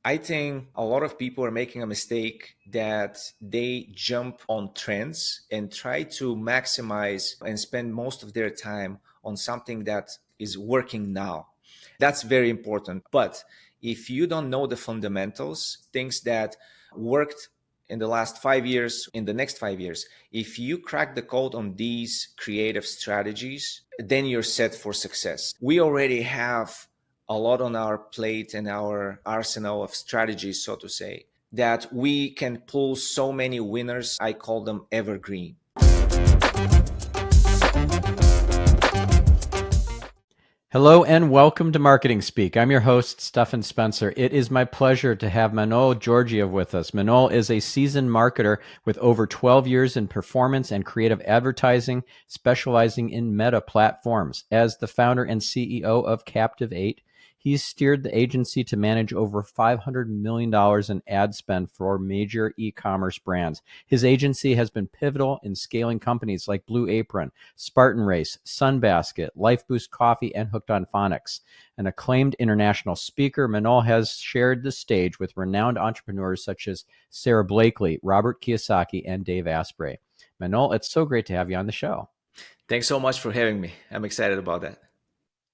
I think a lot of people are making a mistake that they jump on trends and try to maximize and spend most of their time on something that is working now. That's very important. But if you don't know the fundamentals, things that worked in the last 5 years, in the next 5 years, if you crack the code on these creative strategies, then you're set for success. We already have a lot on our plate and our arsenal of strategies, so to say, that we can pull so many winners. I call them evergreen. Hello and welcome to Marketing Speak. I'm your host, Stephan Spencer. It is my pleasure to have Manol Georgiev with us. Manol is a seasoned marketer with over 12 years in performance and creative advertising, specializing in meta platforms. As the founder and CEO of Captivate, he's steered the agency to manage over $500 million in ad spend for major e-commerce brands. His agency has been pivotal in scaling companies like Blue Apron, Spartan Race, Sunbasket, Lifeboost Coffee, and Hooked on Phonics. An acclaimed international speaker, Manol has shared the stage with renowned entrepreneurs such as Sarah Blakely, Robert Kiyosaki, and Dave Asprey. Manol, it's so great to have you on the show. Thanks so much for having me. I'm excited about that.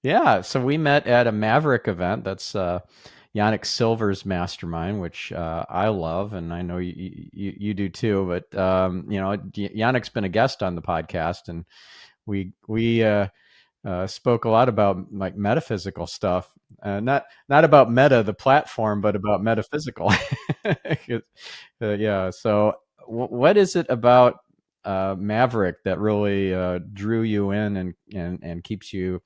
Yeah, so we met at a Maverick event. That's Yannick Silver's mastermind, which I love, and I know you do too. But Yannick's been a guest on the podcast, and we spoke a lot about like metaphysical stuff, not about meta the platform, but about metaphysical. Yeah. So, what is it about Maverick that really drew you in and keeps you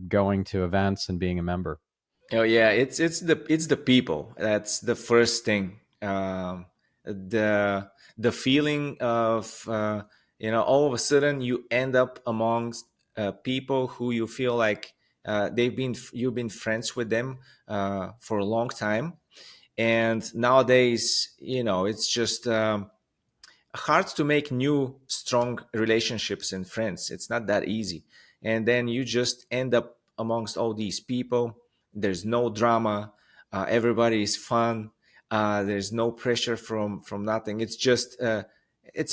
going to events and being a member? Oh yeah, it's the people. That's the first thing. The feeling of all of a sudden you end up amongst people who you feel like you've been friends with them for a long time, and nowadays it's just hard to make new strong relationships and friends. It's not that easy, and then you just end up amongst all these people. There's no drama. Everybody is fun. There's no pressure from nothing. It's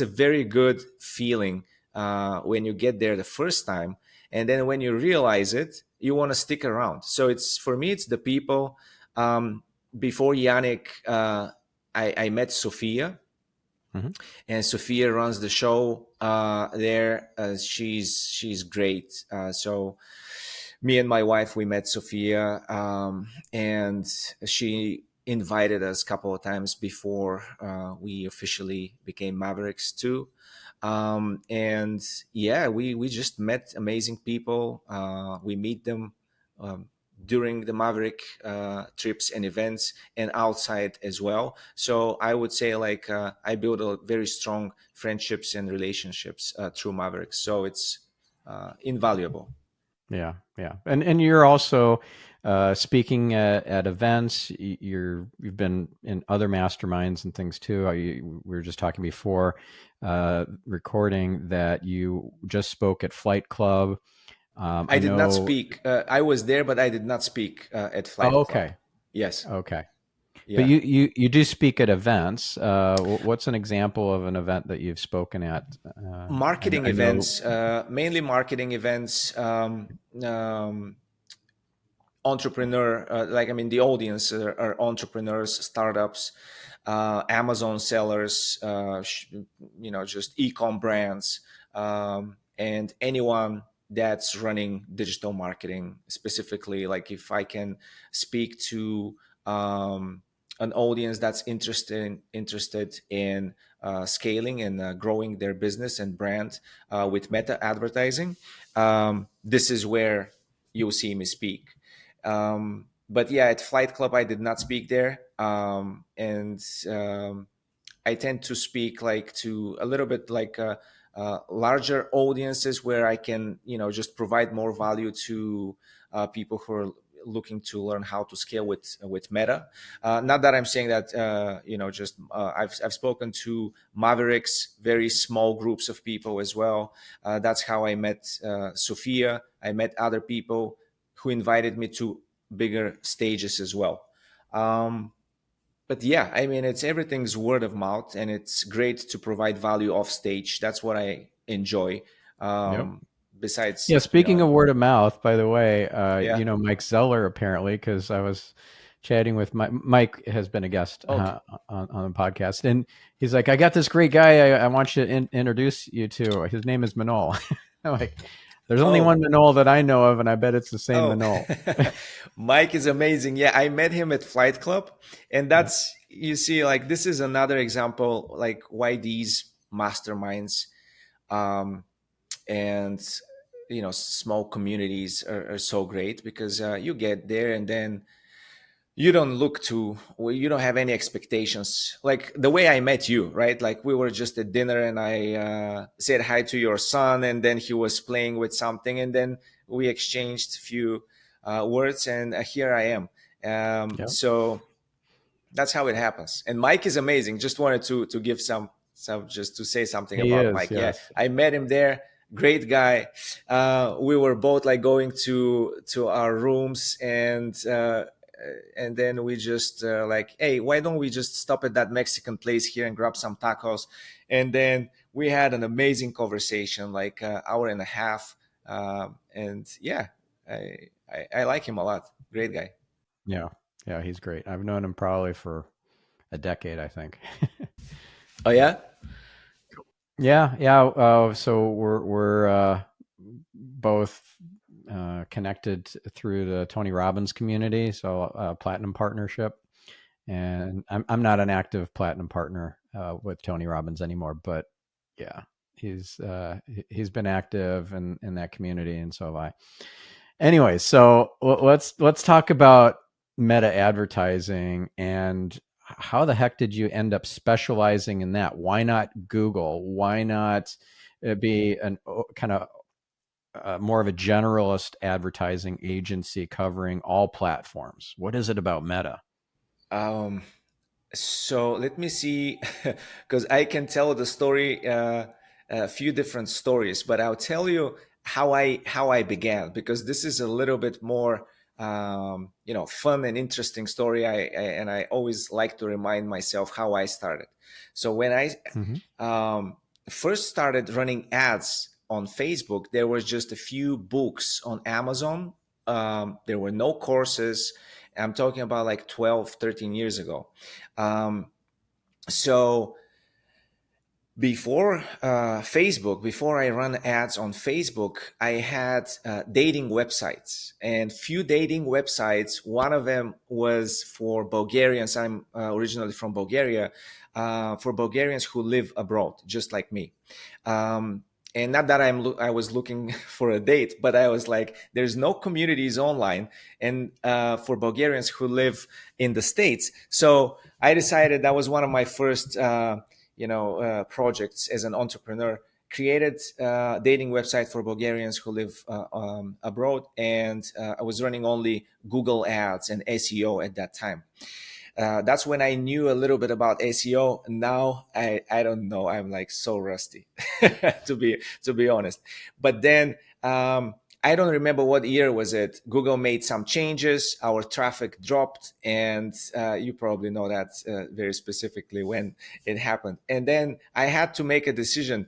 a very good feeling when you get there the first time, and then when you realize it, you want to stick around. So it's for me, it's the people. Before Yannick, I met Sophia, Mm-hmm. and Sophia runs the show there. She's great. So me and my wife, we met Sophia, and she invited us a couple of times before we officially became Mavericks too. And yeah, we just met amazing people. We meet them um, during the Maverick trips and events, and outside as well. So I would say like I built a very strong friendships and relationships through Mavericks. So it's invaluable. Yeah, yeah, and you're also speaking at events. You've been in other masterminds and things too. We were just talking before recording that you just spoke at Flight Club. I I did not know. speak. I was there, but I did not speak at Oh, Flight Club. okay, Yes. okay. But Yeah. you do speak at events. What's an example of an event that you've spoken at? Marketing I know. events, mainly marketing events. Um, Entrepreneur, like I mean, the audience are entrepreneurs, startups, Amazon sellers, just e-com brands, and anyone that's running digital marketing. Specifically, like if I can speak to an audience that's interested in scaling and growing their business and brand with meta advertising, this is where you'll see me speak. But yeah, at Flight Club, I did not speak there. And I tend to speak like to a little bit like larger audiences where I can, just provide more value to people who are looking to learn how to scale with Meta. Not that I'm saying that, I've spoken to Mavericks, very small groups of people as well. That's how I met Sophia. I met other people who invited me to bigger stages as well. Um, but yeah, I mean, it's everything's word of mouth, and it's great to provide value off stage. That's what I enjoy. Yep. Um, Besides, Yeah, speaking of word of mouth, by the way, yeah. Mike Zeller apparently, because I was chatting with Mike has been a guest Okay. on the podcast, and he's like, "I got this great guy. I want you to introduce you to. His name is Manol." I'm like, "There's only Oh, one Manol that I know of, and I bet it's the same oh, Manol." Mike is amazing. Yeah, I met him at Flight Club, and Yeah. that's, you see, like, this is another example, like, why these masterminds, um, and small communities are so great, because you get there, and then you don't look to, well, you don't have any expectations, like the way I met you, right? Like, we were just at dinner, and I said hi to your son, and then he was playing with something, and then we exchanged a few words, and here I am. Yep. So that's how it happens. And Mike is amazing. Just wanted to give some just to say something He about is. Mike. Yeah, Yes. I met him there. Great guy. We were both like going to our rooms, and then we just like, hey, why don't we just stop at that Mexican place here and grab some tacos? And then we had an amazing conversation, like hour and a half. And yeah, I like him a lot. Great guy. Yeah. Yeah. He's great. I've known him probably for a decade, I think. Oh yeah. Yeah, yeah. So we're both connected through the Tony Robbins community, so platinum partnership. And I'm not an active platinum partner with Tony Robbins anymore, but yeah, he's been active in that community, and so have I. Anyway, so let's talk about meta advertising and how the heck did you end up specializing in that? Why not Google? Why not be an kind of more of a generalist advertising agency covering all platforms? What is it about Meta? Um, So let me see, because I can tell the story, a few different stories, but I'll tell you how I began, because this is a little bit more fun and interesting story. And I always like to remind myself how I started. So when I Mm-hmm. um, first started running ads on Facebook, there was just a few books on Amazon. There were no courses. I'm talking about like 12, 13 years ago. Um, so before I run ads on Facebook, I had dating websites, and few dating websites. One of them was for Bulgarians. I'm originally from Bulgaria, for Bulgarians who live abroad, just like me. Um, and not that I was looking for a date, but I was like, there's no communities online, and for Bulgarians who live in the States. So I decided that was one of my first projects as an entrepreneur. Created a dating website for Bulgarians who live abroad, and I was running only Google ads and SEO at that time. That's when I knew a little bit about SEO. Now I don't know. I'm like so rusty, to be honest. But then I don't remember what year was it. Google made some changes. Our traffic dropped, and you probably know that very specifically when it happened. And then I had to make a decision.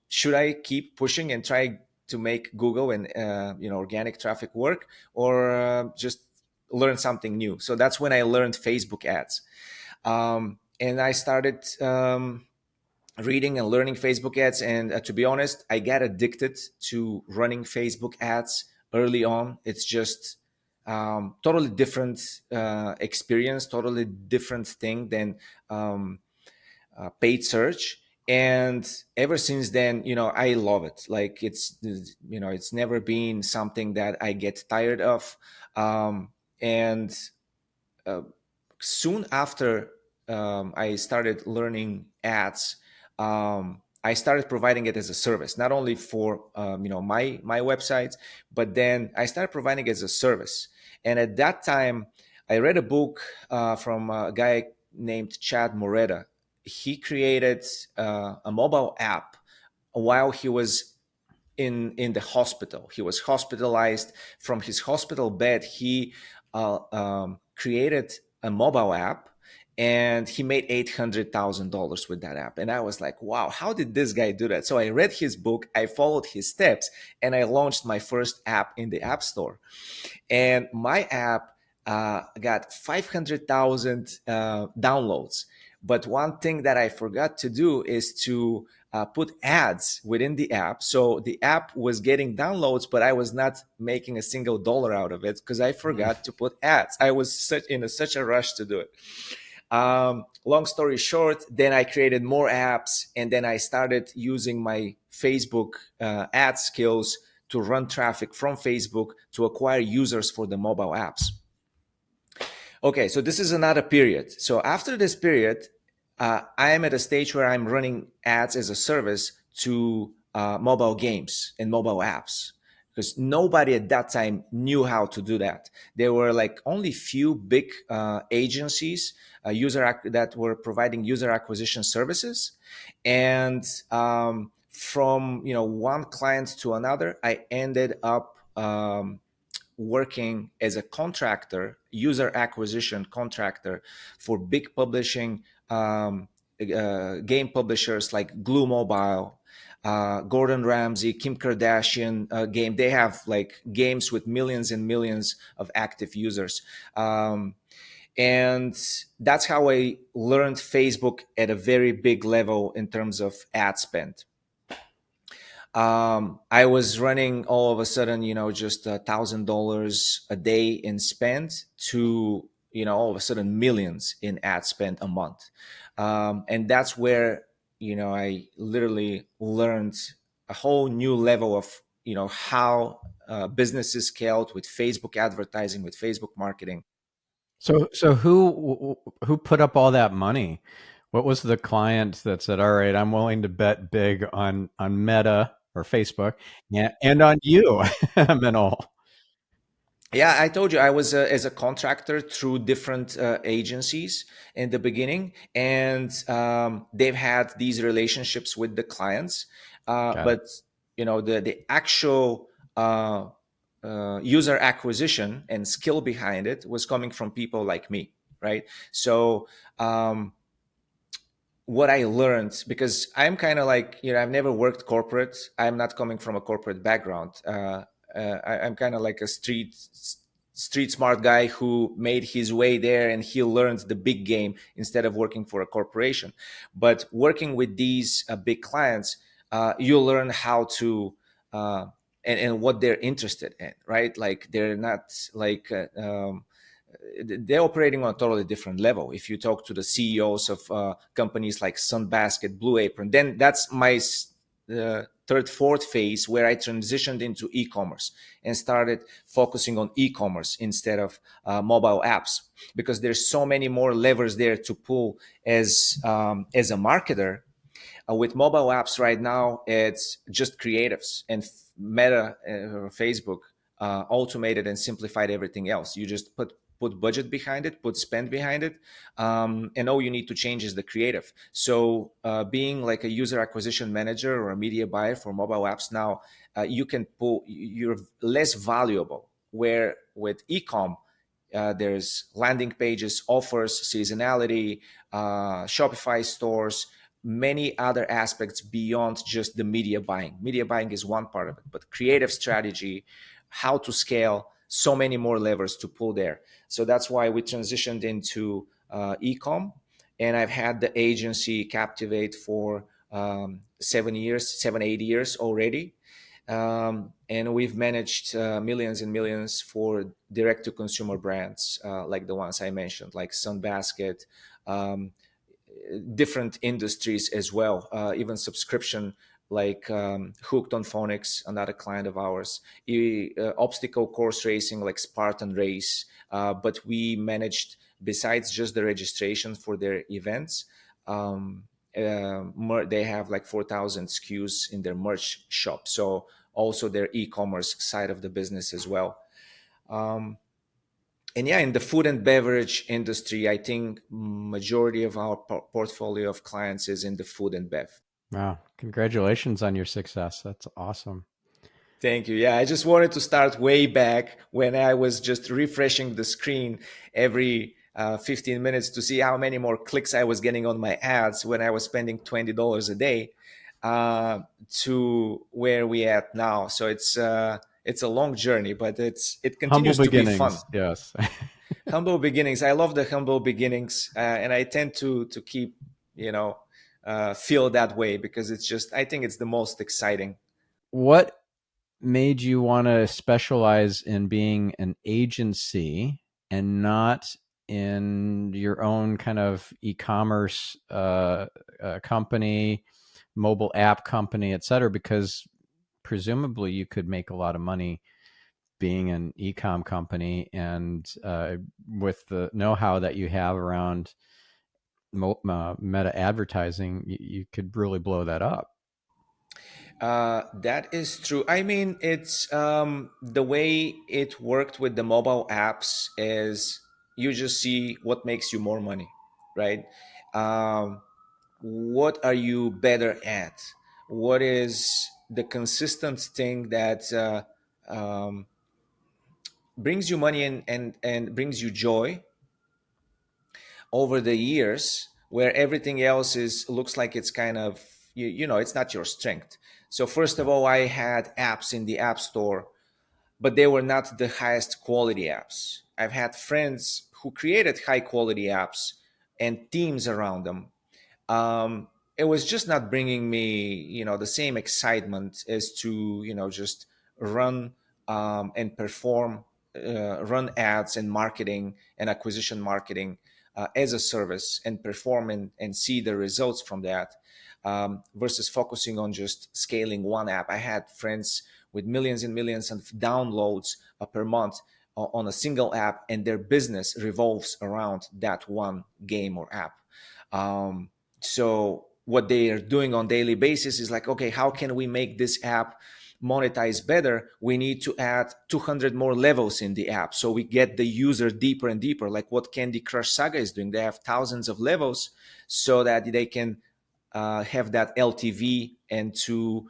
Should I keep pushing and try to make Google and organic traffic work, or just learn something new? So that's when I learned Facebook ads. And I started reading and learning Facebook ads. And to be honest, I got addicted to running Facebook ads early on. It's just totally different experience, totally different thing than paid search. And ever since then, I love it. Like, it's never been something that I get tired of. And uh, soon after I started learning ads, I started providing it as a service, not only for my websites, but then I started providing it as a service. And at that time, I read a book from a guy named Chad Moretta. He created a mobile app while he was in the hospital. He was hospitalized. From his hospital bed, he created a mobile app, and he made $800,000 with that app. And I was like, wow, how did this guy do that? So I read his book, I followed his steps, and I launched my first app in the App Store. And my app got 500,000 downloads. But one thing that I forgot to do is to put ads within the app. So the app was getting downloads, but I was not making a single dollar out of it because I forgot to put ads. I was such a rush to do it. Long story short, then I created more apps, and then I started using my Facebook ad skills to run traffic from Facebook to acquire users for the mobile apps. Okay, so this is another period. So after this period, I am at a stage where I'm running ads as a service to mobile games and mobile apps, because nobody at that time knew how to do that. There were like only few big agencies that were providing user acquisition services, and from one client to another, I ended up working as a contractor, user acquisition contractor, for big publishing game publishers like Glue Mobile, Gordon Ramsay, Kim Kardashian game. They have like games with millions and millions of active users. And that's how I learned Facebook at a very big level in terms of ad spend. I was running all of a sudden, just $1,000 a day in spend to, all of a sudden millions in ad spend a month. And that's where, I literally learned a whole new level of, how businesses scaled with Facebook advertising, with Facebook marketing. So who put up all that money? What was the client that said, "All right, I'm willing to bet big on Meta or Facebook and on you, Manol"? Yeah, I told you I was as a contractor through different agencies in the beginning, and they've had these relationships with the clients. Got it. But the actual user acquisition and skill behind it was coming from people like me, right? So what I learned, because I'm kind of like, I've never worked corporate. I'm not coming from a corporate background. I'm kind of like a street smart guy who made his way there, and he learned the big game instead of working for a corporation. But working with these big clients, you learn how to and what they're interested in, right? Like they're not like they're operating on a totally different level. If you talk to the CEOs of companies like Sunbasket, Blue Apron, then that's my third, fourth phase where I transitioned into e-commerce and started focusing on e-commerce instead of mobile apps, because there's so many more levers there to pull as a marketer. With mobile apps right now, it's just creatives, and Meta or Facebook automated and simplified everything else. You just put budget behind it, put spend behind it, and all you need to change is the creative. So being like a user acquisition manager or a media buyer for mobile apps now, you can pull. You're less valuable. Where with ecom, there's landing pages, offers, seasonality, Shopify stores, many other aspects beyond just the media buying. Media buying is one part of it, but creative strategy, how to scale, so many more levers to pull there. So that's why we transitioned into ecom, and I've had the agency Captivate for 7, 8 years already. And we've managed millions and millions for direct to consumer brands like the ones I mentioned, like Sunbasket, different industries as well, even subscription like Hooked on Phonics, another client of ours, obstacle course racing like Spartan Race. But we managed, besides just the registration for their events, they have like 4,000 SKUs in their merch shop. So also their e-commerce side of the business as well. And yeah, in the food and beverage industry, I think majority of our portfolio of clients is in the food and bev. Wow. Congratulations on your success. That's awesome. Thank you. Yeah, I just wanted to start way back when I was just refreshing the screen every 15 minutes to see how many more clicks I was getting on my ads when I was spending $20 a day, uh, to where we at now. So it's a long journey, but it Humble continues to be fun. beginnings, yes. Humble beginnings. I love the humble beginnings, and I tend to keep, you know, feel that way because it's just I think it's the most exciting. What made you want to specialize in being an agency and not in your own kind of e-commerce company, mobile app company, et cetera? Because presumably you could make a lot of money being an e-com company, and with the know-how that you have around meta advertising, you could really blow that up. That is true. I mean, it's the way it worked with the mobile apps is you just see what makes you more money, right? Um, what are you better at? What is the consistent thing that brings you money and brings you joy over the years, where everything else is looks like it's kind of you know it's not your strength. So first of Yeah. all, I had apps in the app store, but they were not the highest quality apps. I've had friends who created high quality apps and teams around them. um, it was just not bringing me, the same excitement as to, just run and perform, run ads and marketing and acquisition marketing as a service and perform and see the results from that, versus focusing on just scaling one app. I had friends with millions and millions of downloads per month on a single app, and their business revolves around that one game or app. So what they are doing on daily basis is like, okay, how can we make this app monetize better? We need to add 200 more levels in the app so we get the user deeper and deeper, like what Candy Crush Saga is doing. They have thousands of levels so that they can have that LTV and to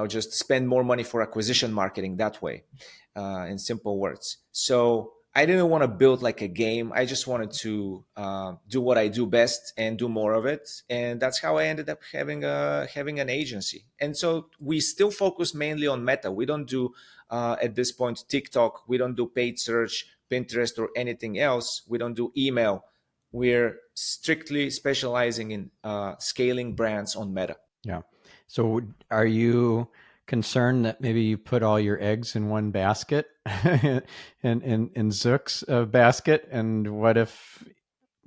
just spend more money for acquisition marketing that way, in simple words. So I didn't want to build like a game. I just wanted to do what I do best and do more of it, and that's how I ended up having an agency. And so we still focus mainly on Meta. We don't do at this point TikTok. We don't do paid search, Pinterest, or anything else. We don't do email. We're strictly specializing in scaling brands on Meta. Yeah. So are you concerned that maybe you put all your eggs in one basket, in Zook's basket? And what if,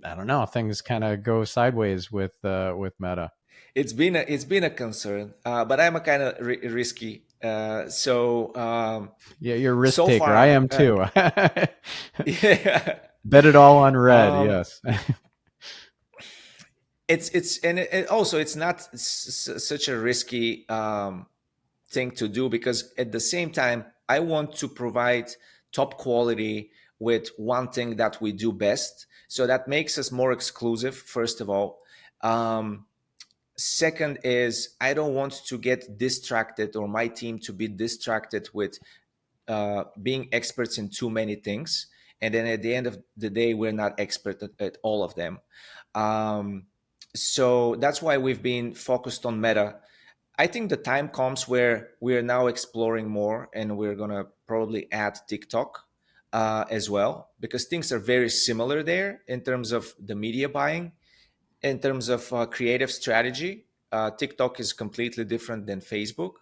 I don't know, things kind of go sideways with Meta? It's been a concern, but I'm a kind of risky. Yeah, you're a risk So taker. I far, am too. yeah. Bet it all on red. um, Yes. it's and also it's not such a risky thing to do, because at the same time I want to provide top quality with one thing that we do best. So that makes us more exclusive, first of all. Um, Second is I don't want to get distracted, or my team to be distracted with being experts in too many things, and then at the end of the day we're not expert at all of them. um, so that's why we've been focused on Meta. I think the time comes where we're now exploring more, and we're gonna probably add TikTok as well, because things are very similar there in terms of the media buying. In terms of creative strategy, TikTok is completely different than Facebook.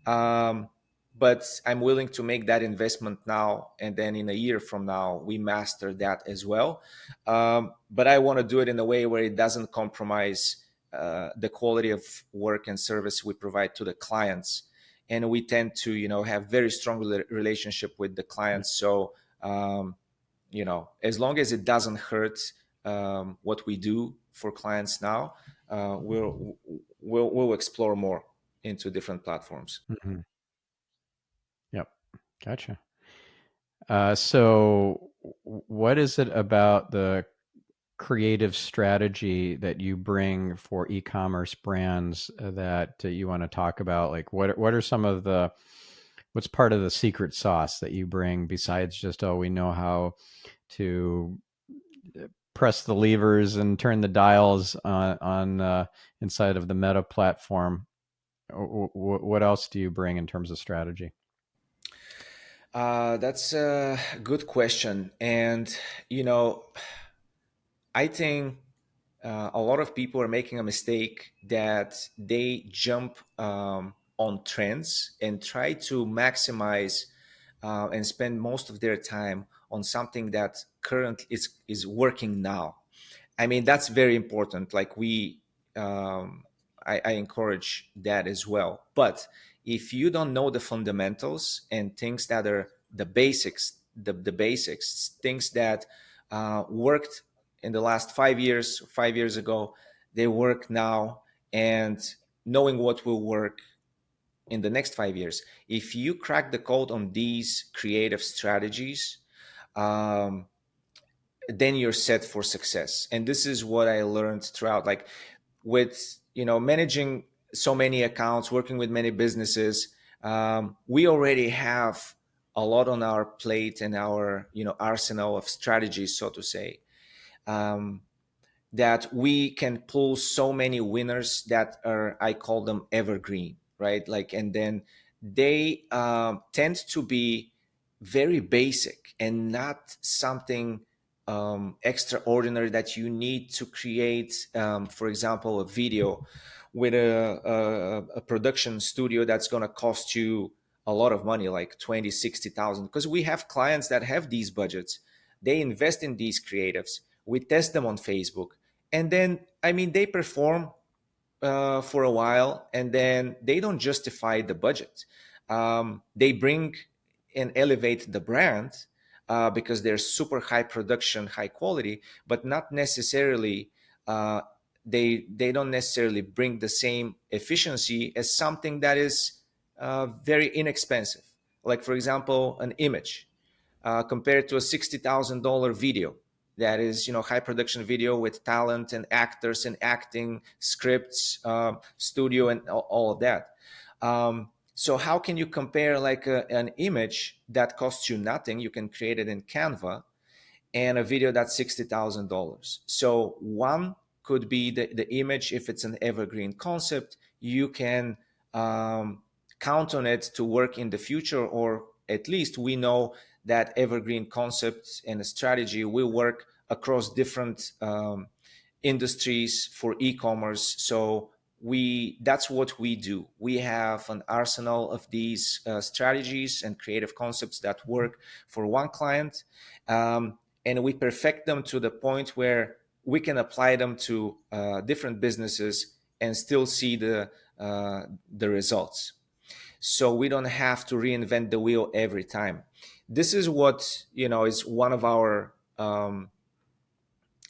Um, but I'm willing to make that investment now, and then in a year from now, we master that as well. But I want to do it in a way where it doesn't compromise the quality of work and service we provide to the clients. And we tend to, have very strong relationship with the clients. So, as long as it doesn't hurt what we do for clients now, we'll explore more into different platforms. Mhm. Yep. Gotcha. So what is it about the creative strategy that you bring for e-commerce brands that you want to talk about? Like what are some of the what's part of the secret sauce that you bring besides just, oh, we know how to press the levers and turn the dials on inside of the Meta platform? What else do you bring in terms of strategy? That's a good question. And, you know, I think a lot of people are making a mistake that they jump on trends and try to maximize and spend most of their time on something that currently is working now. I mean, that's very important. Like I encourage that as well. But if you don't know the fundamentals and things that are the basics, the basics, things that worked in the last 5 years, 5 years ago, they work now, and knowing what will work in the next 5 years. If you crack the code on these creative strategies, um, then you're set for success. And this is what I learned throughout, like with managing so many accounts, working with many businesses. We already have a lot on our plate and our arsenal of strategies, so to say. Um, that we can pull so many winners that are, I call them evergreen, right? Like, and then they tend to be very basic and not something extraordinary that you need to create, for example, a video with a production studio that's going to cost you a lot of money, like 20, 60,000. Because we have clients that have these budgets. They invest in these creatives. We test them on Facebook, and then, I mean, they perform for a while, and then they don't justify the budget. They bring and elevate the brand because they're super high production, high quality, but not necessarily. They don't necessarily bring the same efficiency as something that is very inexpensive. Like, for example, an image compared to a $60,000 video that is, high production video with talent and actors and acting scripts, studio, and all of that. So how can you compare like an image that costs you nothing? You can create it in Canva, and a video that's $60,000. So one could be the image. If it's an evergreen concept, you can count on it to work in the future, or at least we know that evergreen concepts and a strategy will work across different industries for e-commerce. So that's what we do. We have an arsenal of these strategies and creative concepts that work for one client, and we perfect them to the point where we can apply them to different businesses and still see the results. So we don't have to reinvent the wheel every time. This is what is one of our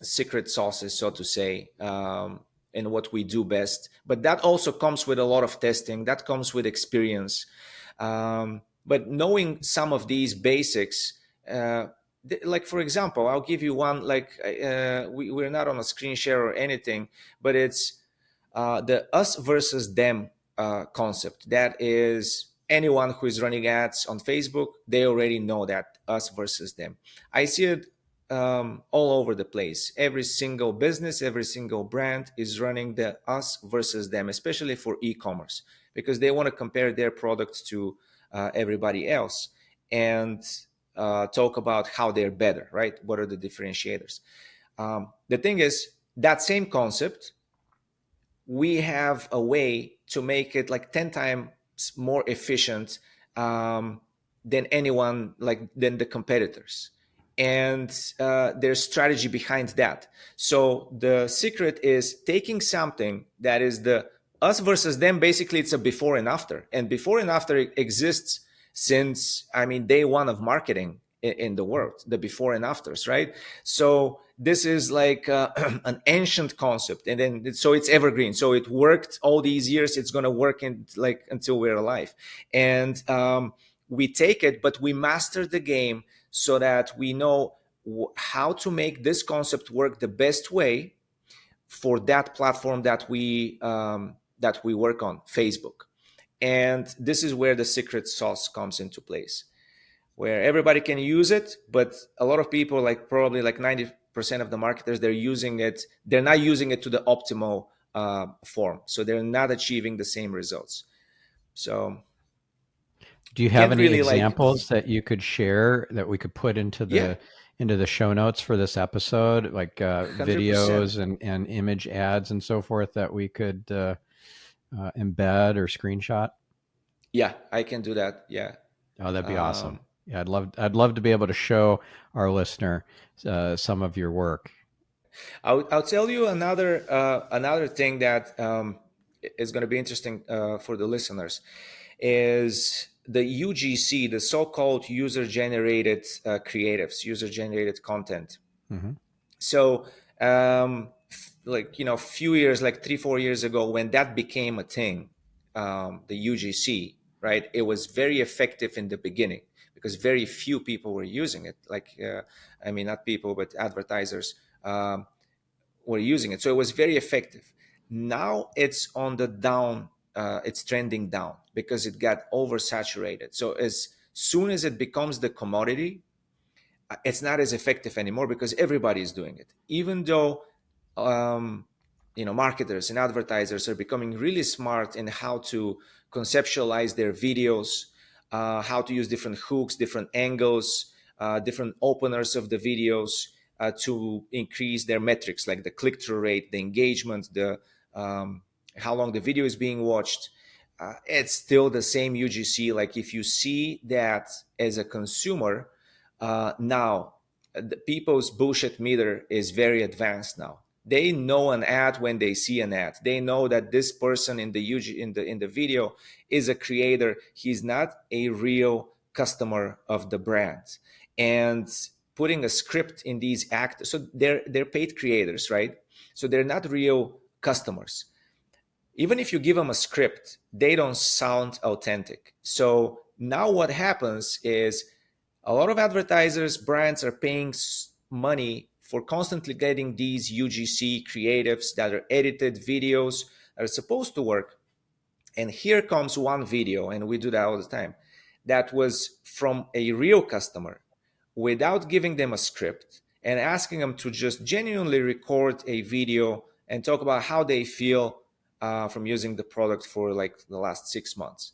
secret sauces, so to say, and what we do best. But that also comes with a lot of testing. That comes with experience. But knowing some of these basics, like for example, I'll give you one. Like we're not on a screen share or anything, but it's the us versus them concept. That is, anyone who is running ads on Facebook, they already know that us versus them. I see it all over the place. Every single business, every single brand is running the us versus them, especially for e-commerce, because they want to compare their products to everybody else and talk about how they're better, right? What are the differentiators? The thing is, that same concept, we have a way to make it like 10 times more efficient than anyone, like than the competitors. And there's strategy behind that. So the secret is taking something that is the us versus them. Basically, it's a before and after. And before and after exists since, I mean, day one of marketing in the world, the before and afters, right? So this is like an ancient concept, and then so it's evergreen. So it worked all these years. It's going to work in like until we're alive. And we take it, but we master the game so that we know how to make this concept work the best way for that platform that we work on, Facebook. And this is where the secret sauce comes into place, where everybody can use it, but a lot of people, like probably like 90% of the marketers, they're not using it to the optimal form. So they're not achieving the same results. So Do you have can't any really like, examples that you could share that we could put yeah, into the show notes for this episode, like 100%. videos and image ads and so forth that we could embed or screenshot? Yeah, I can do that. Yeah. Oh, that'd be awesome. Um, Yeah, I'd love to be able to show our listener some of your work. I'll tell you another thing that is going to be interesting for the listeners is the UGC, the so-called user-generated creatives, user-generated content. Hmm. So, like few years, like 3-4 years ago, when that became a thing, the UGC, right? It was very effective in the beginning because very few people were using it. Like, I mean, not people, but advertisers. Were using it. So it was very effective. Now it's on the down, it's trending down because it got oversaturated. So as soon as it becomes the commodity, it's not as effective anymore because everybody is doing it. Even though um, marketers and advertisers are becoming really smart in how to conceptualize their videos, how to use different hooks, different angles, different openers of the videos to increase their metrics, like the click-through rate, the engagement, the how long the video is being watched. It's still the same UGC. Like if you see that as a consumer, now the people's bullshit meter is very advanced now. They know an ad when they see an ad. They know that this person in the in the video is a creator. He's not a real customer of the brand. And putting a script in these actors, so they're paid creators, right? So they're not real customers. Even if you give them a script, they don't sound authentic. So now what happens is a lot of advertisers, brands are paying money for constantly getting these UGC creatives that are edited videos that are supposed to work. And here comes one video, and we do that all the time, that was from a real customer without giving them a script and asking them to just genuinely record a video and talk about how they feel from using the product for like the last 6 months.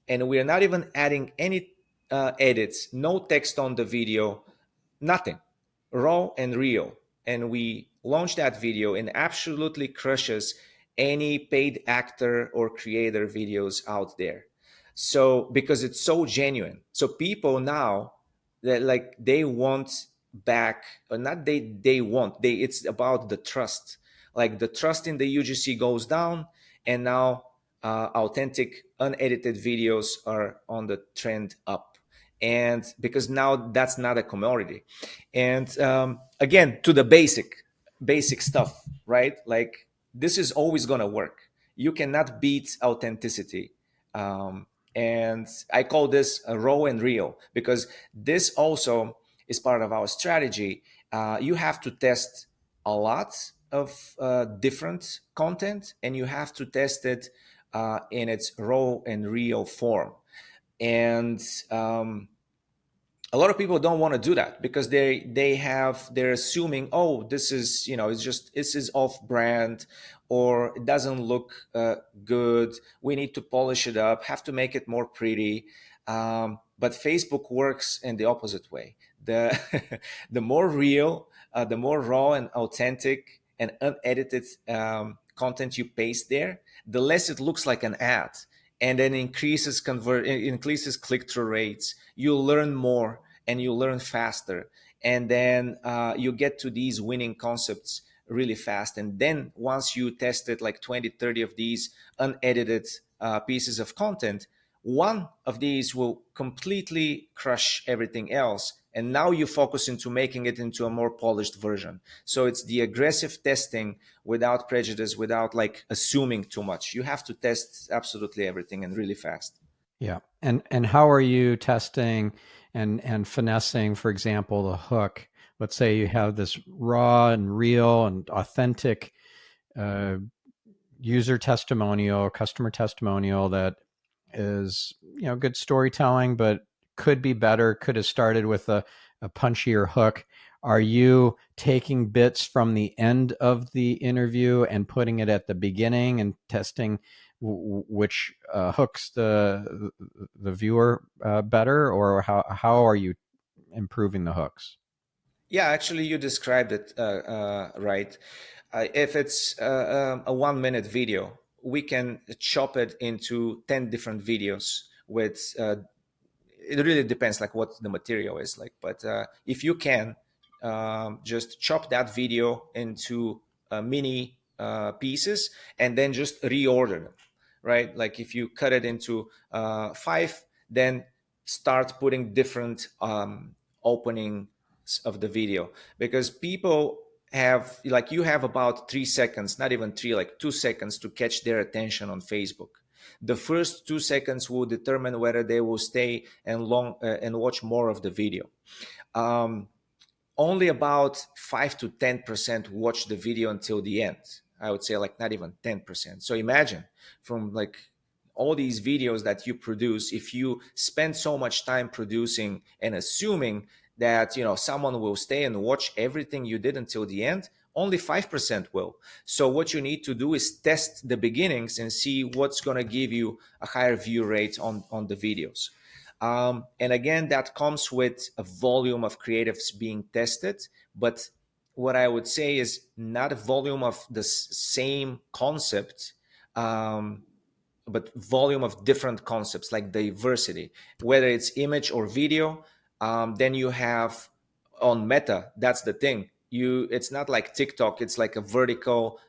And we are not even adding any edits, no text on the video, nothing, raw and real. And we launch that video and absolutely crushes any paid actor or creator videos out there. So because it's so genuine, so people now that like they want back, or not they want, they it's about the trust. Like the trust in the UGC goes down, and now authentic unedited videos are on the trend up. And because now that's not a commodity. And again, to the basic stuff, right? Like this is always going to work. You cannot beat authenticity. And I call this a raw and real because this also is part of our strategy. You have to test a lot of different content, and you have to test it in its raw and real form. And a lot of people don't want to do that because they're assuming, oh, this is it's just this is off brand, or it doesn't look good, we need to polish it up, have to make it more pretty. But Facebook works in the opposite way. The the more real, the more raw and authentic and unedited content you paste there, the less it looks like an ad, and then increases click-through rates. You learn more and you learn faster, and then you get to these winning concepts really fast. And then once you tested like 20-30 of these unedited pieces of content, one of these will completely crush everything else, and now you focus into making it into a more polished version. So it's the aggressive testing without prejudice, without like assuming too much. You have to test absolutely everything and really fast. Yeah. And how are you testing and finessing, for example, the hook let's say you have this raw and real and authentic uh, user testimonial, customer testimonial that is, good storytelling, but could be better, could have started with a punchier hook. Are you taking bits from the end of the interview and putting it at the beginning and testing which hooks the viewer better, or how are you improving the hooks? Yeah, actually, you described it right. If it's a 1 minute video, we can chop it into 10 different videos with it really depends like what the material is like, but if you can just chop that video into mini pieces and then just reorder them, right? Like if you cut it into five, then start putting different openings of the video, because people have, like, you have about 3 seconds, not even three, like 2 seconds to catch their attention on Facebook. The first 2 seconds will determine whether they will stay and watch more of the video. Um, Only about 5 to 10% watch the video until the end. I would say like not even 10%. So imagine, from like all these videos that you produce, if you spend so much time producing and assuming that someone will stay and watch everything you did until the end, only 5% will. So what you need to do is test the beginnings and see what's going to give you a higher view rate on the videos. And again, that comes with a volume of creatives being tested. But what I would say is not a volume of the same concept, um, but volume of different concepts, like diversity, whether it's image or video. Then you have on Meta, that's the thing. It's not like TikTok, it's like a vertical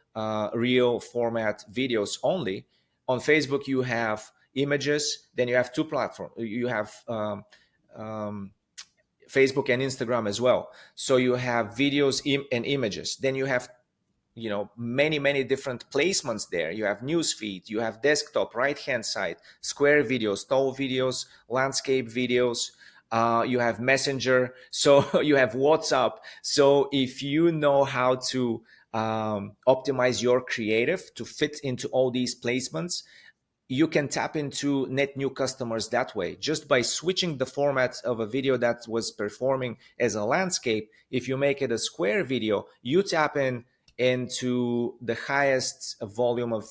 real format videos only. On Facebook you have images, then you have two platforms, you have um, Facebook and Instagram as well. So you have videos and images, then you have many different placements there. You have newsfeed, you have desktop, right hand side, square videos, tall videos, landscape videos. You have Messenger, so you have WhatsApp. So if you know how to optimize your creative to fit into all these placements, you can tap into net new customers that way, just by switching the format of a video that was performing as a landscape. If you make it a square video, you tap into the highest volume of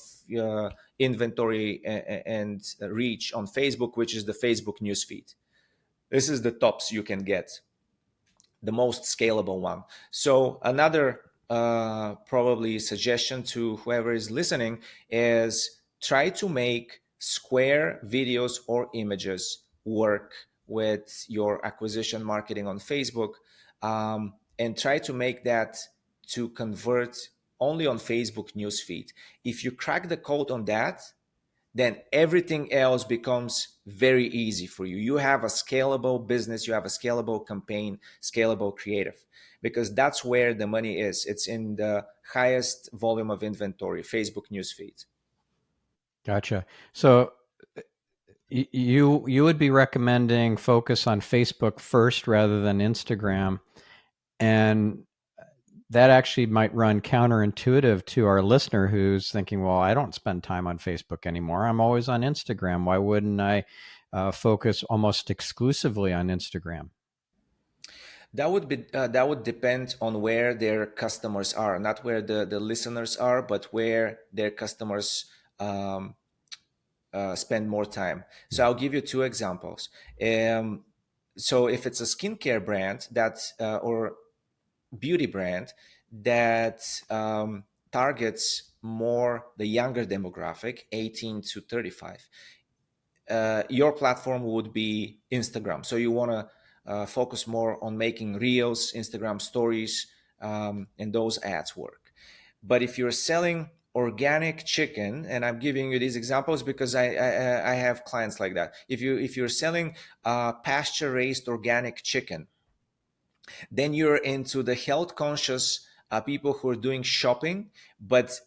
inventory and reach on Facebook, which is the Facebook newsfeed. This is the tops you can get, the most scalable one. So another probably suggestion to whoever is listening is try to make square videos or images work with your acquisition marketing on Facebook, and try to make that to convert only on Facebook newsfeed. If you crack the code on that, then everything else becomes very easy for you. You have a scalable business, you have a scalable campaign, scalable creative, because that's where the money is. It's in the highest volume of inventory, Facebook newsfeed. Gotcha. So you would be recommending focus on Facebook first rather than Instagram, and that actually might run counterintuitive to our listener who's thinking, well, I don't spend time on Facebook anymore. I'm always on Instagram. Why wouldn't I focus almost exclusively on Instagram? That would depend on where their customers are, not where the listeners are, but where their customers spend more time. So I'll give you two examples. So if it's a skincare brand or beauty brand that targets more the younger demographic, 18 to 35, your platform would be Instagram. So you want to focus more on making reels, Instagram stories, and those ads work. But if you're selling organic chicken, and I'm giving you these examples because I have clients like that. If you're selling pasture raised organic chicken, then you're into the health conscious people who are doing shopping, but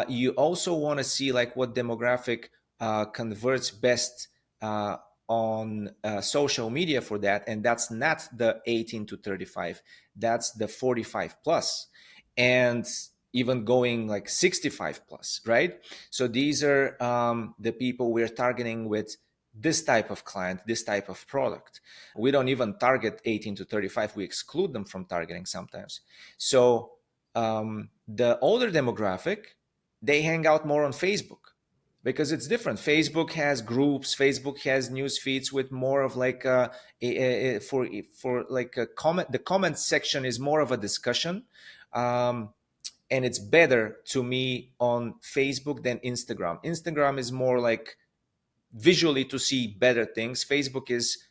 you also want to see like what demographic converts best on social media for that, and that's not the 18 to 35, that's the 45 plus, and even going like 65 plus, right? So these are the people we're targeting with this type of client, this type of product. We don't even target 18 to 35, we exclude them from targeting sometimes. So the older demographic, they hang out more on Facebook because it's different. Facebook has groups, Facebook has news feeds with more of like for like a comment. The comment section is more of a discussion, um, and it's better to me on Facebook than Instagram. Instagram is more like visually to see better things. Facebook is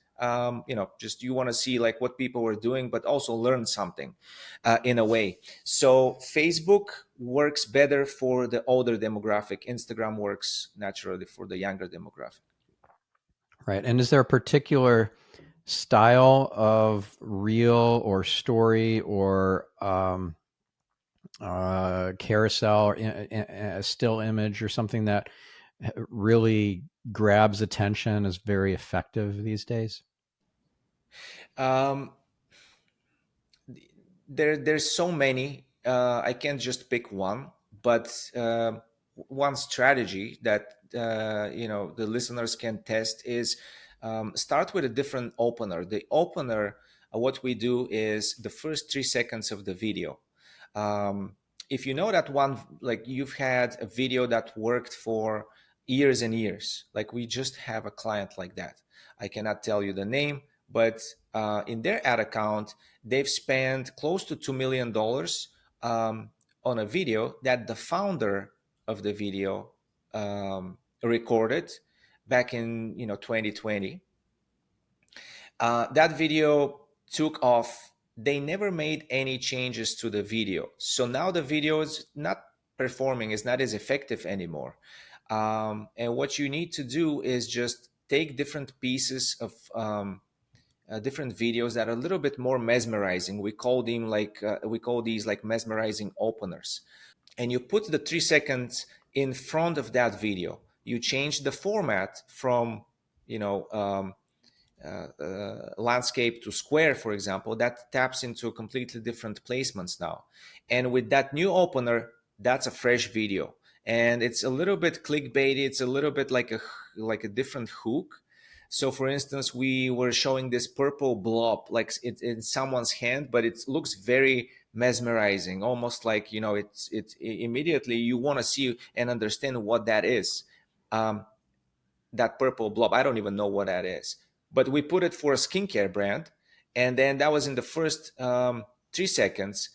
just you want to see like what people were doing, but also learn something in a way. So Facebook works better for the older demographic. Instagram works naturally for the younger demographic. Right. And is there a particular style of reel or story or carousel or a still image or something that really grabs attention, is very effective these days? um, there's so many. I can't just pick one, but one strategy that the listeners can test is start with a different opener. The opener, what we do is the first 3 seconds of the video. Um, if you know that one, like you've had a video that worked for years and years, like we just have a client like that. I cannot tell you the name, but in their ad account, they've spent close to $2 million on a video that the founder of the video recorded back in 2020. That video took off. They never made any changes to the video, so now the video is not performing, is not as effective anymore. And what you need to do is just take different pieces of different videos that are a little bit more mesmerizing. We call these like mesmerizing openers, and you put the 3 seconds in front of that video. You change the format from you know landscape to square, for example. That taps into completely different placements now. And with that new opener, that's a fresh video, and it's a little bit clickbaity. It's a little bit like a different hook. So, for instance, we were showing this purple blob, like it in someone's hand, but it looks very mesmerizing, almost like it's immediately you want to see and understand what that is. Um, that purple blob. I don't even know what that is, but we put it for a skincare brand, and then that was in the first 3 seconds.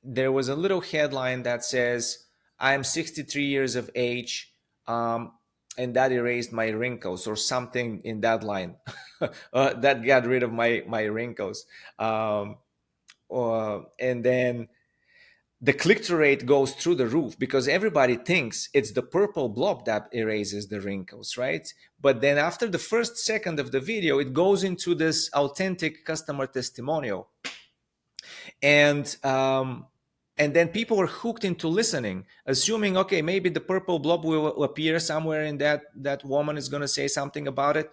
There was a little headline that says, "I'm 63 years of age, um, and that erased my wrinkles," or something in that line. That got rid of my wrinkles. And then the click-through rate goes through the roof because everybody thinks it's the purple blob that erases the wrinkles, right? But then after the first second of the video, it goes into this authentic customer testimonial, and then people are hooked into listening, assuming, okay, maybe the purple blob will appear somewhere in that woman is going to say something about it,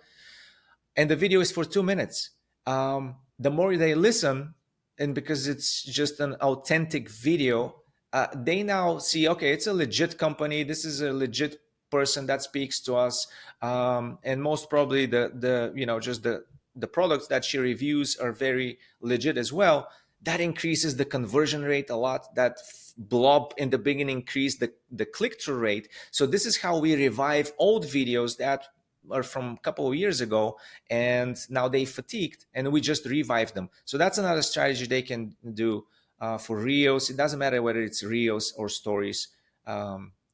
and the video is for 2 minutes. The more they listen, and because it's just an authentic video, they now see, okay, it's a legit company. This is a legit person that speaks to us, and most probably just the products that she reviews are very legit as well. That increases the conversion rate a lot. That blob in the beginning increased the click-through rate. So this is how we revive old videos that are from a couple of years ago, and now they fatigued, and we just revive them. So that's another strategy they can do for reels. It doesn't matter whether it's reels or stories.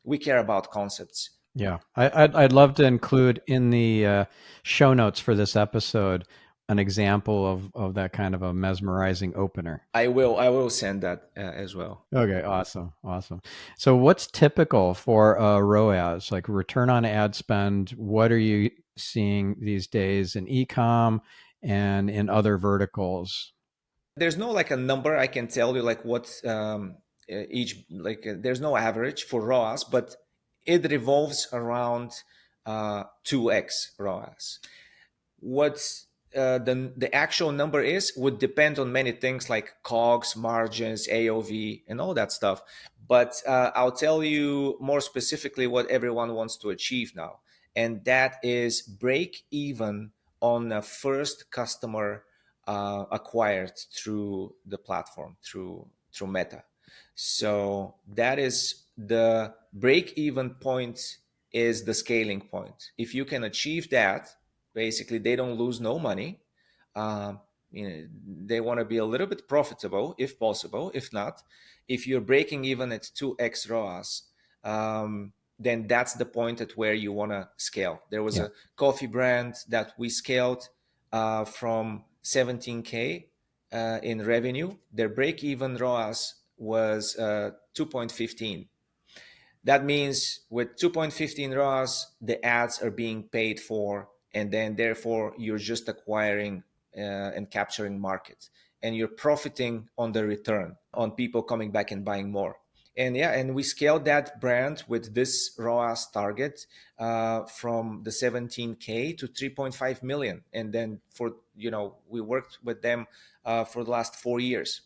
We care about concepts. Yeah, I'd love to include in the show notes for this episode an example of that kind of a mesmerizing opener. I will send that as well. Okay, awesome, awesome. So, what's typical for ROAS, like return on ad spend? What are you seeing these days in e-com and in other verticals? There's no like a number I can tell you like what each there's no average for ROAS, but it revolves around 2x ROAS. what the actual number is would depend on many things like COGS, margins, AOV, and all that stuff. But I'll tell you more specifically what everyone wants to achieve now, and that is break even on a first customer acquired through the platform, through Meta. So that is the break even point, is the scaling point. If you can achieve that, basically they don't lose no money. um, they want to be a little bit profitable if possible. If not, if you're breaking even at 2x ROAS, then that's the point at where you want to scale. There was Yeah. a coffee brand that we scaled from 17K in revenue. Their break even ROAS was 2.15. That means with 2.15 ROAS, the ads are being paid for, and then therefore you're just acquiring and capturing market, and you're profiting on the return on people coming back and buying more. And yeah, and we scaled that brand with this ROAS target from the 17K to 3.5 million, and then for we worked with them for the last 4 years.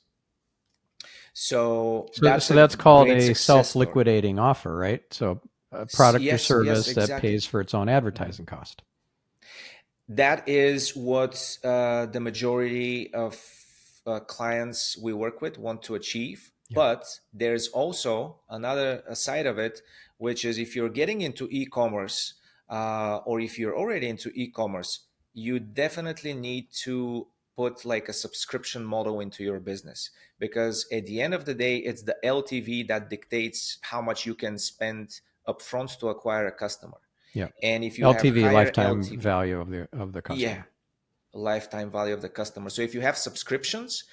So that's So a that's called great a success story. self-liquidating offer, right? So a product or Yes, service that exactly. pays for its own advertising cost. That is what the majority of clients we work with want to achieve. Yeah. But there's also another side of it, which is if you're getting into e-commerce, or if you're already into e-commerce, you definitely need to put like a subscription model into your business, because at the end of the day, it's the LTV that dictates how much you can spend upfront to acquire a customer. Yeah. And if you have LTV, higher lifetime LTV, value of the yeah, customer. lifetime value of the customer. So if you have subscriptions,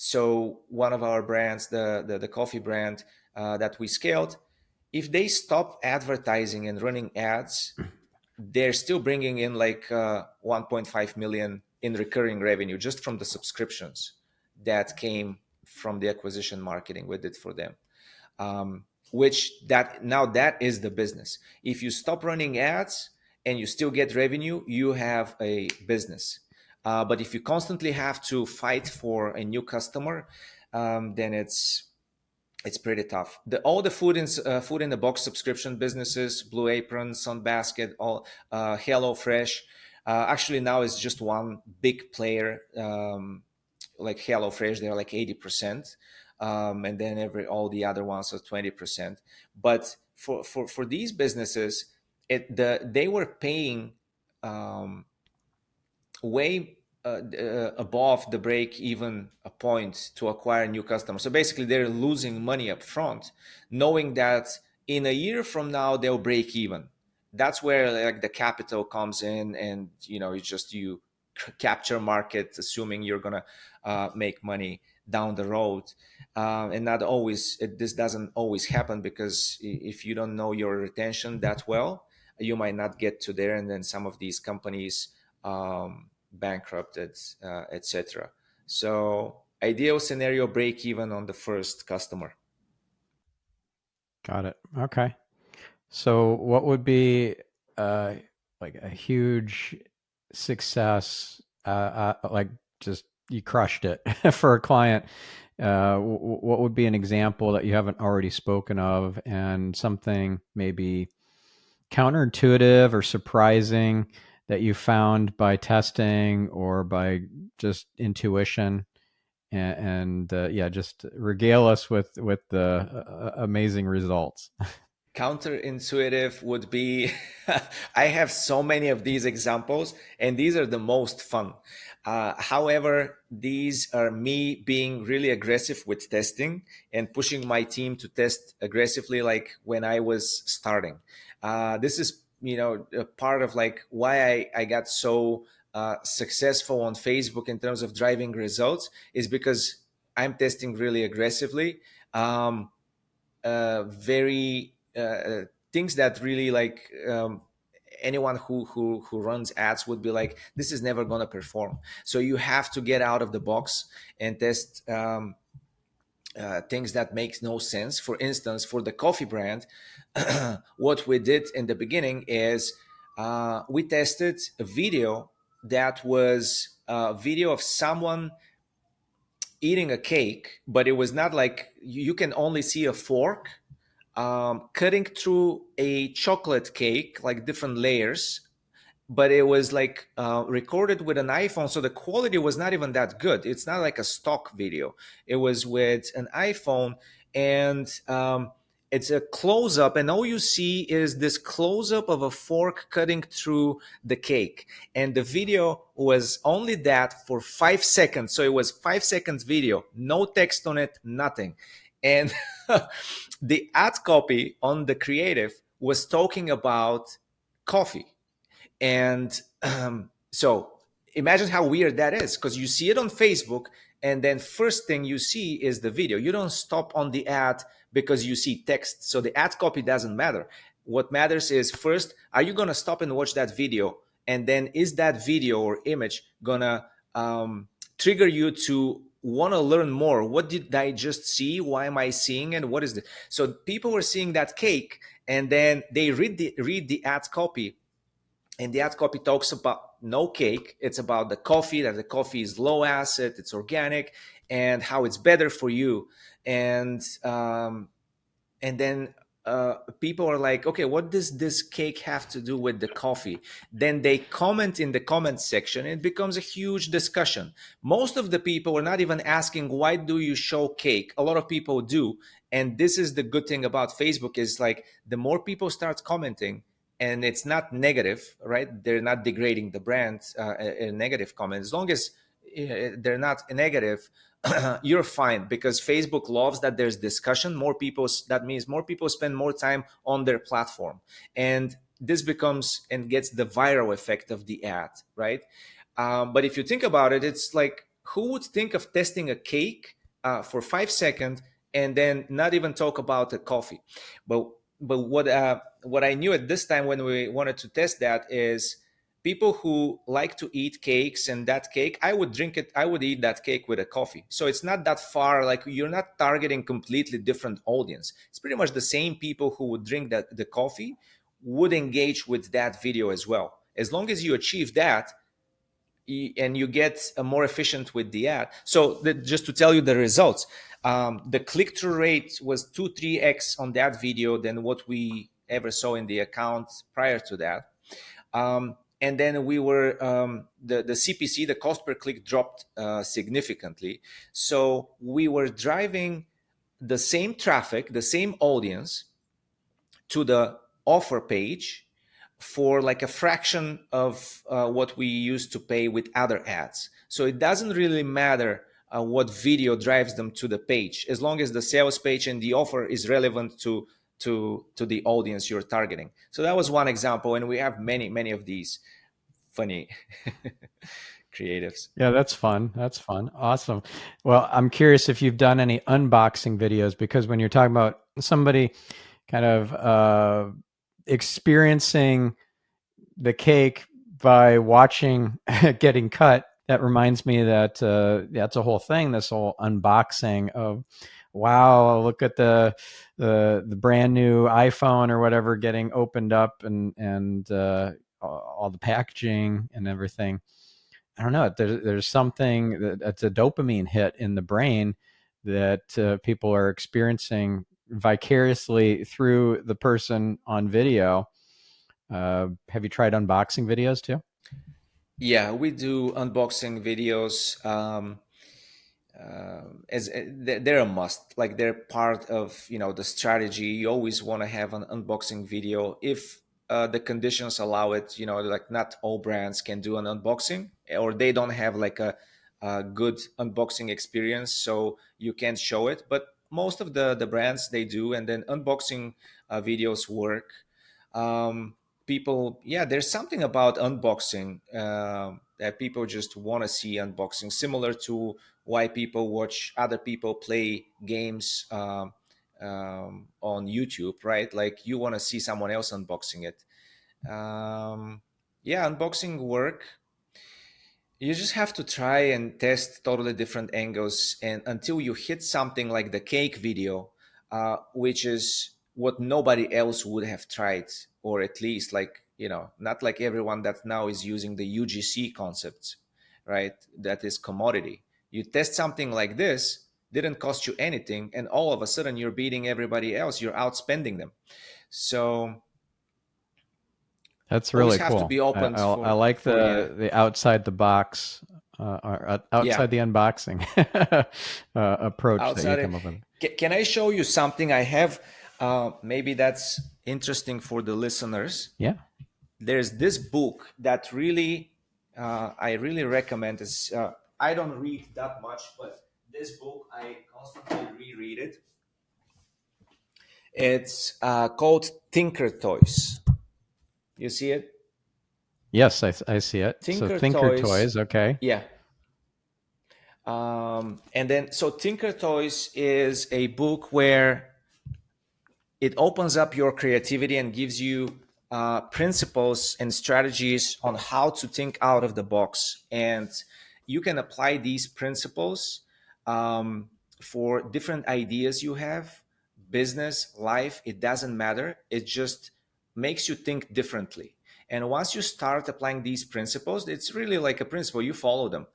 so one of our brands, the coffee brand that we scaled, if they stop advertising and running ads, they're still bringing in like 1.5 million in recurring revenue just from the subscriptions that came from the acquisition marketing we did for them. Which that now that is the business. If you stop running ads and you still get revenue, you have a business. But if you constantly have to fight for a new customer, then it's pretty tough. All the food in the box subscription businesses, Blue Apron, Sunbasket, all Hello Fresh. Actually, now it's just one big player, like Hello Fresh. They're like 80%, and then all the other ones are 20%. But for these businesses, they were paying um, way above the break even a point to acquire new customers. So basically, they're losing money up front, knowing that in a year from now they'll break even. That's where like the capital comes in, and you capture market, assuming you're gonna make money down the road. And not always this doesn't always happen, because if you don't know your retention that well, you might not get to there, and then some of these companies bankrupted, etc. So ideal scenario, break even on the first customer. Got it. Okay. So what would be uh, like a huge success, like just you crushed it for a client? What would be an example that you haven't already spoken of, and something maybe counterintuitive or surprising that you found by testing or by just intuition? And yeah, just regale us with the amazing results. Counterintuitive would be I have so many of these examples, and these are the most fun. However, these are me being really aggressive with testing and pushing my team to test aggressively, like when I was starting. This is a part of like why I got so successful on Facebook in terms of driving results, is because I'm testing really aggressively. Very things that really like anyone who runs ads would be like, this is never going to perform. So you have to get out of the box and test things that makes no sense. For instance, for the coffee brand, what we did in the beginning is we tested a video that was a video of someone eating a cake, but it was not like you can only see a fork cutting through a chocolate cake, like different layers, but it was like recorded with an iPhone, so the quality was not even that good. It's not like a stock video. It was with an iPhone, and it's a close up, and all you see is this close up of a fork cutting through the cake. And the video was only that for 5 seconds. So it was 5 seconds video, no text on it, nothing. And the ad copy on the creative was talking about coffee. And so imagine how weird that is, because you see it on Facebook, and then first thing you see is the video. You don't stop on the ad because you see text. So the ad copy doesn't matter. What matters is, first, are you going to stop and watch that video? And then is that video or image going to trigger you to want to learn more? What did I just see? Why am I seeing it? What is it? So people were seeing that cake, and then they read the ad copy, and the ad copy talks about no cake. It's about the coffee, that the coffee is low acid, it's organic, and how it's better for you. And then people are like, okay, what does this cake have to do with the coffee? Then they comment in the comment section. It becomes a huge discussion. Most of the people are not even asking, why do you show cake? A lot of people do. And this is the good thing about Facebook, is like the more people start commenting, and it's not negative, right? They're not degrading the brand, a negative comment. As long as they're not negative, you're fine, because Facebook loves that there's discussion. More people, that means more people spend more time on their platform, and this becomes and gets the viral effect of the ad, right? But if you think about it, it's like, who would think of testing a cake for 5 seconds and then not even talk about the coffee? But what I knew at this time when we wanted to test that is, people who like to eat cakes, and that cake, I would drink it, I would eat that cake with a coffee. So it's not that far, like you're not targeting completely different audience. It's pretty much the same people who would drink that the coffee would engage with that video as well. As long as you achieve that, and you get more efficient with the ad. So just to tell you the results, the click-through rate was 2-3x on that video than what we ever saw in the account prior to that. And then we were the CPC, the cost per click, dropped significantly. So we were driving the same traffic, the same audience, to the offer page for like a fraction of what we used to pay with other ads. So it doesn't really matter what video drives them to the page, as long as the sales page and the offer is relevant to the audience you're targeting. So that was one example, and we have many of these funny creatives. Yeah, that's fun. That's fun. Awesome. Well, I'm curious if you've done any unboxing videos, because when you're talking about somebody kind of experiencing the cake by watching getting cut, that reminds me that that's a whole thing, this whole unboxing of, wow, look at the brand new iPhone or whatever getting opened up, and all the packaging and everything. I don't know. There's something that's a dopamine hit in the brain that people are experiencing vicariously through the person on video. Have you tried unboxing videos too? Yeah, we do unboxing videos. As they're a must, like they're part of the strategy. You always want to have an unboxing video if the conditions allow it. Like not all brands can do an unboxing, or they don't have like a good unboxing experience, so you can't show it. But most of the brands, they do, and then unboxing videos work. People, yeah, there's something about unboxing that people just want to see unboxing, similar to why people watch other people play games on YouTube, right? Like you want to see someone else unboxing it. Yeah, unboxing work. You just have to try and test totally different angles, and until you hit something like the cake video, which is what nobody else would have tried, or at least like not like everyone that now is using the UGC concepts, right? That is commodity. You test something like this, didn't cost you anything, and all of a sudden you're beating everybody else. You're outspending them. So That's always really have to cool. be I, open I, I like for yeah, the outside the box or yeah, outside the unboxing approach that you outside come it. up with. Can I show you something I have? Maybe that's interesting for the listeners. Yeah. There's this book that really I really recommend. I don't read that much, but this book I constantly reread it. It's called Tinker Toys. You see it? Yes, I see it. So Tinker Thinker Toys. Toys. Okay. Yeah. And then, so Tinker Toys is a book where it opens up your creativity and gives you principles and strategies on how to think out of the box. And you can apply these principles um, for different ideas you have, business, life, it doesn't matter. It just makes you think differently. And once you start applying these principles, it's really like a principle, you follow them.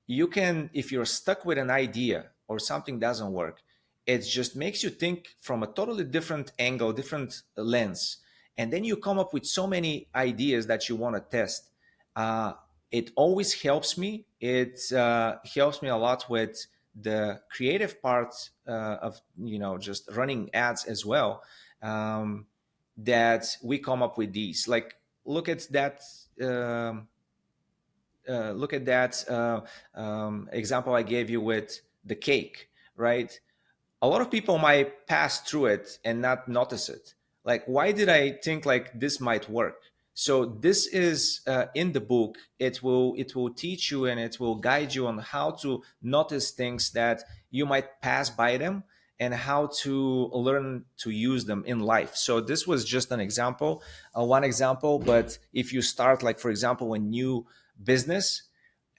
You can, if you're stuck with an idea or something doesn't work, it just makes you think from a totally different angle, different lens, and then you come up with so many ideas that you want to test. uh, it always helps me. It helps me a lot with the creative part of just running ads as well. um, that we come up with these, like, look at that. um, Look at that example I gave you with the cake, right? A lot of people might pass through it and not notice it. Like, why did I think like this might work? So this is in the book. It will teach you and it will guide you on how to notice things that you might pass by them, and how to learn to use them in life. So this was just an example, one example. But if you start, like, for example, a new business,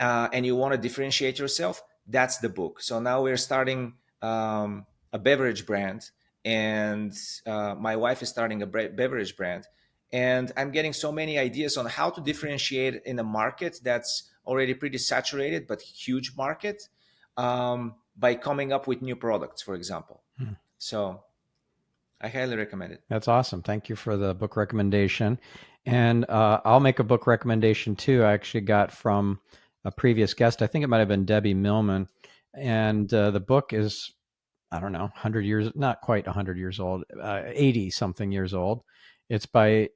and you want to differentiate yourself, that's the book. So now we're starting a beverage brand, and my wife is starting a beverage brand, and I'm getting so many ideas on how to differentiate in a market that's already pretty saturated but huge market, by coming up with new products, for example. Hmm. So I highly recommend it. That's awesome. Thank you for the book recommendation. And I'll make a book recommendation too. I actually got from a previous guest. I think it might have been Debbie Millman. And the book is, I don't know, 100 years, not quite 100 years old, 80 something years old. It's by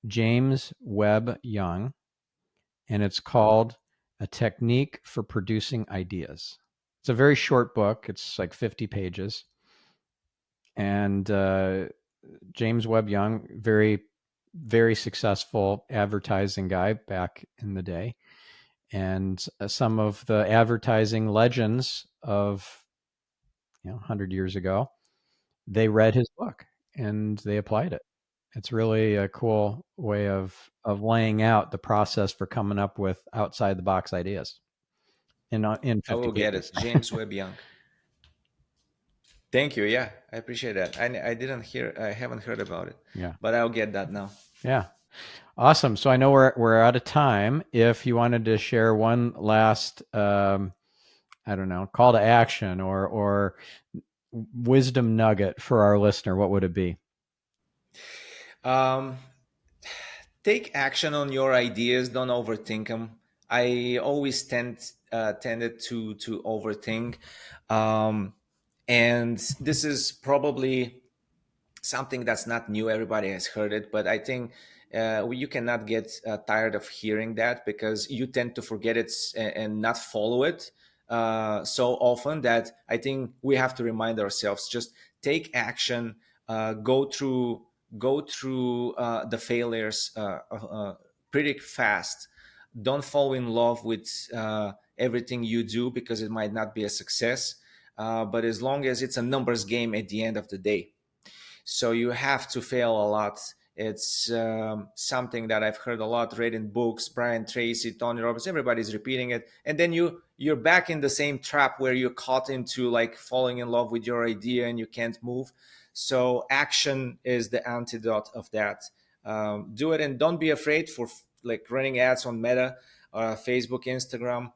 James Webb Young, and it's called A Technique for Producing Ideas. It's a very short book. It's like 50 pages. And James Webb Young, very, very successful advertising guy back in the day. And some of the advertising legends of 100 years ago, they read his book and they applied it. It's really a cool way of laying out the process for coming up with outside the box ideas in I 50 will get pages. it. James Webb Young. Thank you. Yeah, I appreciate that. I haven't heard about it, Yeah. but I'll get that now. Yeah. Awesome. So I know we're out of time. If you wanted to share one last I don't know, call to action or wisdom nugget for our listener, what would it be? Um, Take action on your ideas. Don't overthink them. I always tended to overthink, um, and this is probably something that's not new. Everybody has heard it, but I think you cannot get tired of hearing that, because you tend to forget it and not follow it so often, that I think we have to remind ourselves, just take action, go through the failures pretty fast. Don't fall in love with everything you do, because it might not be a success, but as long as it's a numbers game at the end of the day. So you have to fail a lot. It's something that I've heard a lot, read in books. Brian Tracy, Tony Robbins, everybody's repeating it, and then you're back in the same trap where you're caught into, like, falling in love with your idea and you can't move. So action is the antidote of that. Do it, and don't be afraid for like running ads on Meta, Facebook, Instagram.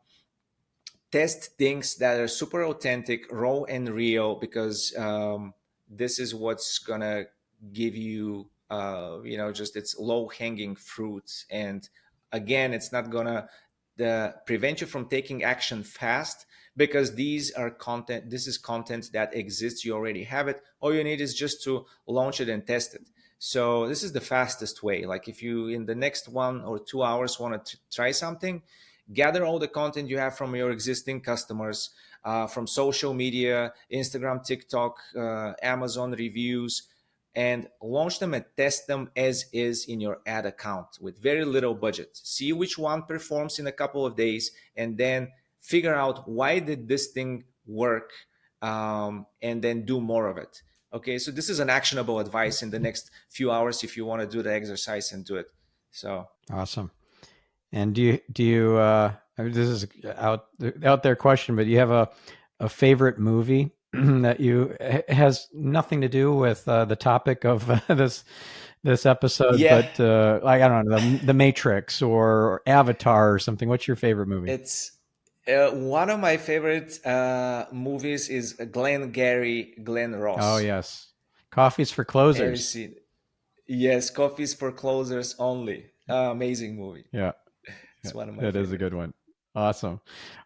Test things that are super authentic, raw and real, because this is what's gonna give you, just it's low hanging fruit. And again, it's not gonna prevent you from taking action fast, because these are content. This is content that exists. You already have it. All you need is just to launch it and test it. So this is the fastest way. Like if you in the next 1 or 2 hours want to try something, gather all the content you have from your existing customers, from social media, Instagram, TikTok, Amazon reviews, and launch them and test them as is in your ad account with very little budget. See which one performs in a couple of days, and then figure out why did this thing work, and then do more of it. Okay, so this is an actionable advice in the next few hours if you want to do the exercise and do it. So Awesome. And do you I mean, this is out there question, but do you have a favorite movie that you has nothing to do with the topic of this episode, yeah, but like I don't know, the Matrix or Avatar or something? What's your favorite movie? it's one of my favorite movies is Glenn Oh Ross. yes, Coffee's for Have you Closers. seen? Yes, Coffee's for Closers Only. Amazing movie. Yeah, yeah, It's one of my that is a favorite. good one. Awesome.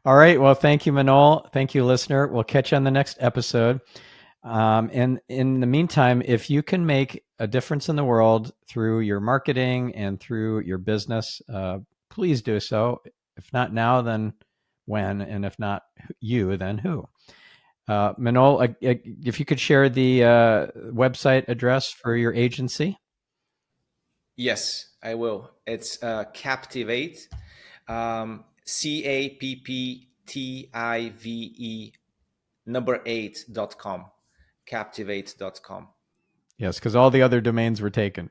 All right. Well, thank you, Manol. Thank you, listener. We'll catch you on the next episode. And in the meantime, if you can make a difference in the world through your marketing and through your business, please do so. If not now, then when? And if not you, then who? Manol, if you could share the website address for your agency. Yes, I will. It's Captivate, CAPPTIVE number 8.com. Captivate.com. Yes, because all the other domains were taken.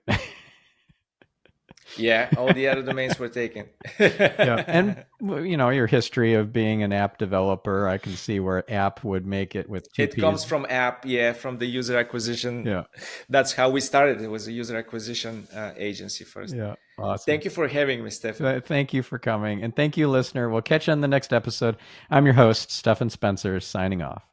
Yeah, all the other domains were taken. Yeah, and your history of being an app developer, I can see where app would make it with two It comes P's. from app, yeah, from the user acquisition. Yeah, That's how we started. It was a user acquisition agency first. yeah, awesome. Thank you for having me, Stefan. Thank you for coming, and thank you, listener. We'll catch you on the next episode. I'm your host, Stephan Spencer, signing off.